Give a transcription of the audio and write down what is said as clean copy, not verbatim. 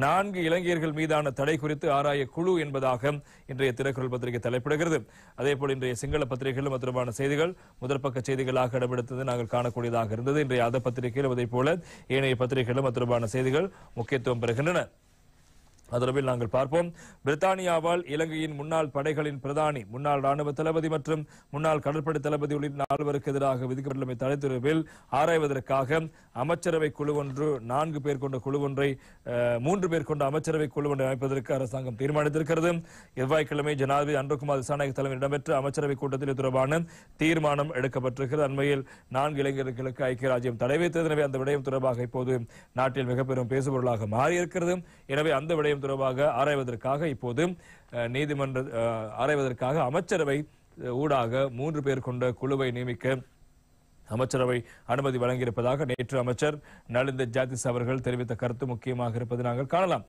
4 இலங்கையர்கள் மீதான தடை குறித்து ஆராய குழு என்பதாக இன்றைய தினக்குரல் பத்திரிகை தலைப்பிடுகிறது. அதேபோல் இன்றைய சிங்கள பத்திரிகைகளும் தொடர்பான செய்திகள் முதற்பக்க செய்திகளாக இடம்பெடுத்தது நாங்கள் காணக்கூடியதாக இருந்தது. இன்றைய அத பத்திரிகையிலும் அதே போல ஏனைய பத்திரிகைகளும் தொடர்பான செய்திகள் முக்கியத்துவம் பெறுகின்றன. அதற்பில் நாங்கள் பார்ப்போம். பிரித்தானியாவால் இலங்கையின் முன்னாள் படைகளின் பிரதானி, முன்னாள் ராணுவ தளபதி மற்றும் முன்னாள் கடற்படை தளபதி உள்ளிட்ட 4 எதிராக விதிக்கப்பட்டுள்ள தடை தொடர்பில் ஆராய்வதற்காக அமைச்சரவை குழு ஒன்று 4 பேர் கொண்ட குழு ஒன்றை 3 பேர் கொண்ட அமைச்சரவை குழு ஒன்றை அமைப்பதற்கு அரசாங்கம் தீர்மானித்திருக்கிறது. செவ்வாய்க்கிழமை ஜனாதிபதி அன்ருகுமார் திசாநாயக்க தலைமையில் இடம்பெற்ற அமைச்சரவை கூட்டத்தில் இது தொடர்பான தீர்மானம் எடுக்கப்பட்டிருக்கிறது. அண்மையில் 4 இளைஞர்களுக்கு ஐக்கிய ராஜ்யம் தடை வைத்தது. எனவே அந்த விடயம் தொடர்பாக இப்போது நாட்டில் மிக பெரும் பேசுபொருளாக மாறியிருக்கிறது. எனவே அந்த விடயம் தொடர்பாக ஆராய்வதற்காக இப்போது நீதிமன்ற ஆராய்வதற்காக அமைச்சரவை ஊடாக 3 பேர் கொண்ட குழுவை நியமிக்க அமைச்சரவை அனுமதி வழங்கியிருப்பதாக நேற்று அமைச்சர் நலிந்த ஜாதிஸ் அவர்கள் தெரிவித்த கருத்து முக்கியமாக இருப்பதை நாங்கள் காணலாம்.